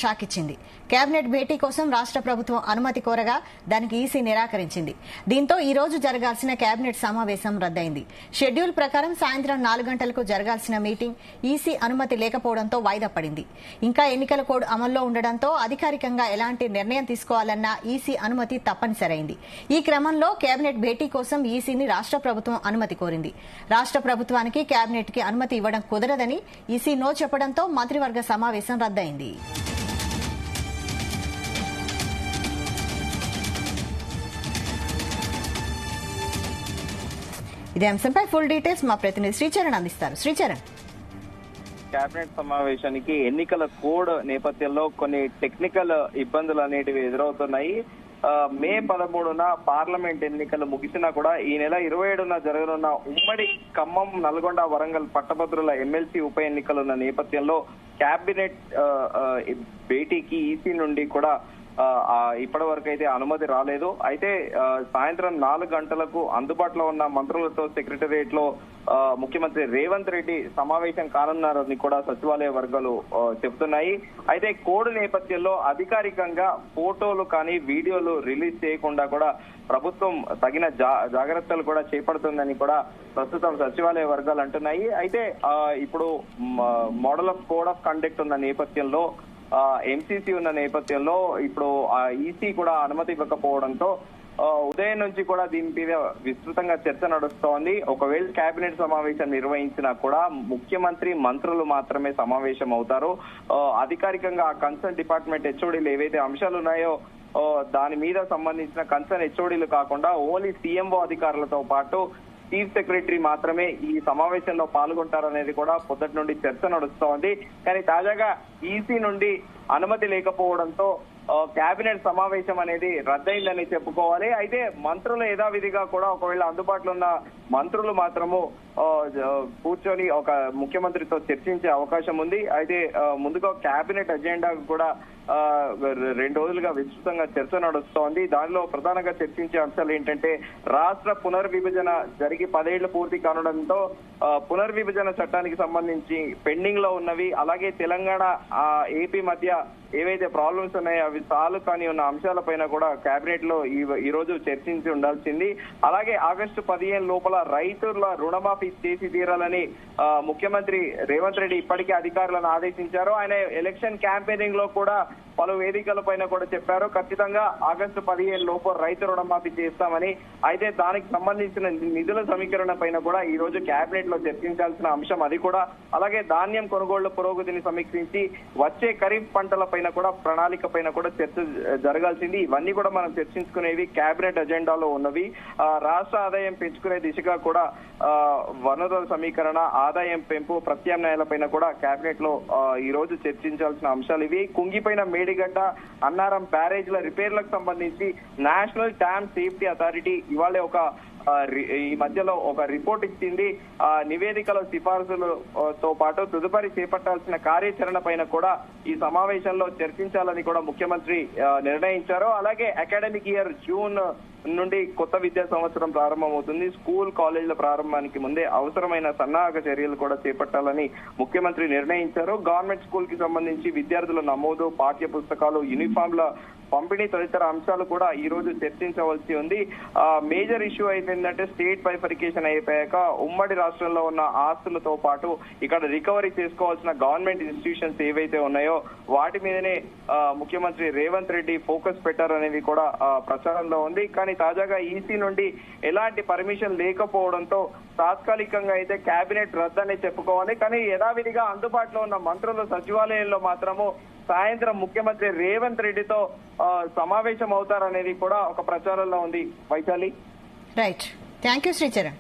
Shock ఇచ్చింది. Cabinet భేటీ కోసం రాష్ట్ర ప్రభుత్వం అనుమతి కోరగా దానికి ఈసీ నిరాకరించింది. దీంతో ఈ రోజు జరగాల్సిన కేబినెట్ సమావేశం రద్దయింది. షెడ్యూల్ ప్రకారం సాయంత్రం 4 గంటలకు జరగాల్సిన మీటింగ్ ఈసీ అనుమతి లేకపోవడంతో వాయిదా పడింది. ఇంకా ఎన్నికల కోడ్ అమల్లో ఉండడంతో అధికారికంగా ఎలాంటి నిర్ణయం తీసుకోవాలన్నా ఈసీ అనుమతి తప్పనిసరైంది. ఈ క్రమంలో కేబినెట్ భేటీ కోసం ఈసీని రాష్ట్ర ప్రభుత్వం అనుమతి కోరింది. రాష్ట్ర ప్రభుత్వానికి కేబినెట్ కి అనుమతి ఇవ్వడం కుదరదని ఈసీ నో చెప్పడంతో మంత్రివర్గ సమావేశం రద్దయింది. ఇదే అంశంపై ఫుల్ డీటెయిల్స్ మా ప్రతినిధి శ్రీచరణ్ అందిస్తారు. శ్రీచరణ్, కేబినెట్ సమావేశానికి ఎన్నికల కోడ్ నేపథ్యంలో కొన్ని టెక్నికల్ ఇబ్బందులు అనేటివి ఎదురవుతున్నాయి. మే 13న పార్లమెంట్ ఎన్నికలు ముగిసినా కూడా ఈ నెల 27న జరగనున్న ఉమ్మడి ఖమ్మం, నల్గొండ, వరంగల్ పట్టభద్రుల ఎమ్మెల్సీ ఉప ఎన్నికలున్న నేపథ్యంలో కేబినెట్ భేటీకి ఈసీ నుండి కూడా ఇప్పటి వరకు అయితే అనుమతి రాలేదు. అయితే సాయంత్రం 4 గంటలకు అందుబాటులో ఉన్న మంత్రులతో సెక్రటరియట్ లో ముఖ్యమంత్రి రేవంత్ రెడ్డి సమావేశం కానున్నారని కూడా సచివాలయ వర్గాలు చెబుతున్నాయి. అయితే కోడ్ నేపథ్యంలో అధికారికంగా ఫోటోలు కానీ వీడియోలు రిలీజ్ చేయకుండా కూడా ప్రభుత్వం తగిన జాగ్రత్తలు కూడా చేపడుతుందని కూడా ప్రస్తుతం సచివాలయ వర్గాలు అంటున్నాయి. అయితే ఇప్పుడు model of code of conduct ఉన్న నేపథ్యంలో, ఎంసీసీ ఉన్న నేపథ్యంలో ఇప్పుడు ఈసీ కూడా అనుమతి ఇవ్వకపోవడంతో ఉదయం నుంచి కూడా దీని మీద విస్తృతంగా చర్చ నడుస్తోంది. ఒకవేళ కేబినెట్ సమావేశం నిర్వహించినా కూడా ముఖ్యమంత్రి, మంత్రులు మాత్రమే సమావేశం అవుతారు. అధికారికంగా కన్సర్న్ డిపార్ట్మెంట్ హెచ్ఓడీలు ఏవైతే అంశాలు ఉన్నాయో దాని మీద సంబంధించిన కన్సర్న్ హెచ్ఓడీలు కాకుండా ఓన్లీ సీఎంఓ అధికారులతో పాటు చీఫ్ సెక్రటరీ మాత్రమే ఈ సమావేశంలో పాల్గొంటారనేది కూడా పొద్దుటి నుండి చర్చ నడుస్తోంది. కానీ తాజాగా ఈసీ నుండి అనుమతి లేకపోవడంతో కేబినెట్ సమావేశం అనేది రద్దయిందని చెప్పుకోవాలి. అయితే మంత్రులు యథావిధిగా కూడా ఒకవేళ అందుబాటులో ఉన్న మంత్రులు మాత్రము కూర్చొని ఒక ముఖ్యమంత్రితో చర్చించే అవకాశం ఉంది. అయితే ముందుగా కేబినెట్ అజెండా కూడా 2 రోజులుగా విస్తృతంగా చర్చ నడుస్తోంది. దానిలో ప్రధానంగా చర్చించే అంశాలు ఏంటంటే, రాష్ట్ర పునర్విభజన జరిగి 10 ఏళ్లు పూర్తి కానుండడంతో పునర్విభజన చట్టానికి సంబంధించి పెండింగ్ లో ఉన్నవి, అలాగే తెలంగాణ, ఏపీ మధ్య ఏవైతే ప్రాబ్లమ్స్ ఉన్నాయో అవి సాల్వ్ కాని ఉన్న అంశాలపైన కూడా కేబినెట్ లో ఈ రోజు చర్చించి ఉండాల్సింది. అలాగే ఆగస్టు 15 లోపల రైతుల రుణమాఫీ చేసి తీరాలని ముఖ్యమంత్రి రేవంత్ రెడ్డి ఇప్పటికే అధికారులను ఆదేశించారు. ఆయన ఎలక్షన్ క్యాంపెయినింగ్ లో కూడా పలు వేదికల పైన కూడా చెప్పారు, ఖచ్చితంగా ఆగస్టు 15 లోపు రైతు రుణమాఫీ చేస్తామని. అయితే దానికి సంబంధించిన నిధుల సమీకరణ పైన కూడా ఈ రోజు కేబినెట్ లో చర్చించాల్సిన అంశం అది కూడా. అలాగే ధాన్యం కొనుగోళ్ల పురోగతిని సమీక్షించి వచ్చే ఖరీఫ్ పంటల పైన కూడా ప్రణాళిక పైన కూడా చర్చ జరగాల్సింది. ఇవన్నీ కూడా మనం చర్చించుకునేవి కేబినెట్ అజెండాలో ఉన్నవి. రాష్ట్ర ఆదాయం పెంచుకునే దిశగా కూడా వనరుల సమీకరణ, ఆదాయం పెంపు, ప్రత్యామ్నాయాలపైన కూడా కేబినెట్ లో ఈ రోజు చర్చించాల్సిన అంశాలు ఇవి. కుంగిపోయిన మేడిగడ్డ, అన్నారం బ్యారేజ్ల రిపేర్లకు సంబంధించి నేషనల్ డ్యామ్ సేఫ్టీ అథారిటీ ఇవాళ ఈ మధ్యలో ఒక రిపోర్ట్ ఇచ్చింది. నివేదికల సిఫార్సులతో పాటు తదుపరి చేపట్టాల్సిన కార్యాచరణ పైన కూడా ఈ సమావేశంలో చర్చించాలని కూడా ముఖ్యమంత్రి నిర్ణయించారు. అలాగే అకాడమిక్ ఇయర్ జూన్ నుండి కొత్త విద్యా సంవత్సరం ప్రారంభమవుతుంది. స్కూల్, కాలేజీల ప్రారంభానికి ముందే అవసరమైన సన్నాహక చర్యలు కూడా చేపట్టాలని ముఖ్యమంత్రి నిర్ణయించారు. గవర్నమెంట్ స్కూల్ కి సంబంధించి విద్యార్థుల నమోదు, పాఠ్య పుస్తకాలు, యూనిఫామ్ల పంపిణీ తదితర అంశాలు కూడా ఈ రోజు చర్చించవలసి ఉంది. మేజర్ ఇష్యూ అయిపోయిందంటే, స్టేట్ బైఫర్కేషన్ అయిపోయాక ఉమ్మడి రాష్ట్రంలో ఉన్న ఆస్తులతో పాటు ఇక్కడ రికవరీ చేసుకోవాల్సిన గవర్నమెంట్ ఇన్స్టిట్యూషన్స్ ఏవైతే ఉన్నాయో వాటి మీదనే ముఖ్యమంత్రి రేవంత్ రెడ్డి ఫోకస్ పెట్టారనేది కూడా ప్రచారంలో ఉంది. కానీ తాజాగా ఈసీ నుండి ఎలాంటి పర్మిషన్ లేకపోవడంతో తాత్కాలికంగా అయితే కేబినెట్ రద్దని చెప్పుకోవాలి. కానీ యథావిధిగా అందుబాటులో ఉన్న మంత్రులు సచివాలయంలో మాత్రము సాయంత్రం ముఖ్యమంత్రి రేవంత్ రెడ్డితో సమావేశం అవుతారనేది కూడా ఒక ప్రచారంలో ఉంది. Vaishali, right. Thank you Sricharan.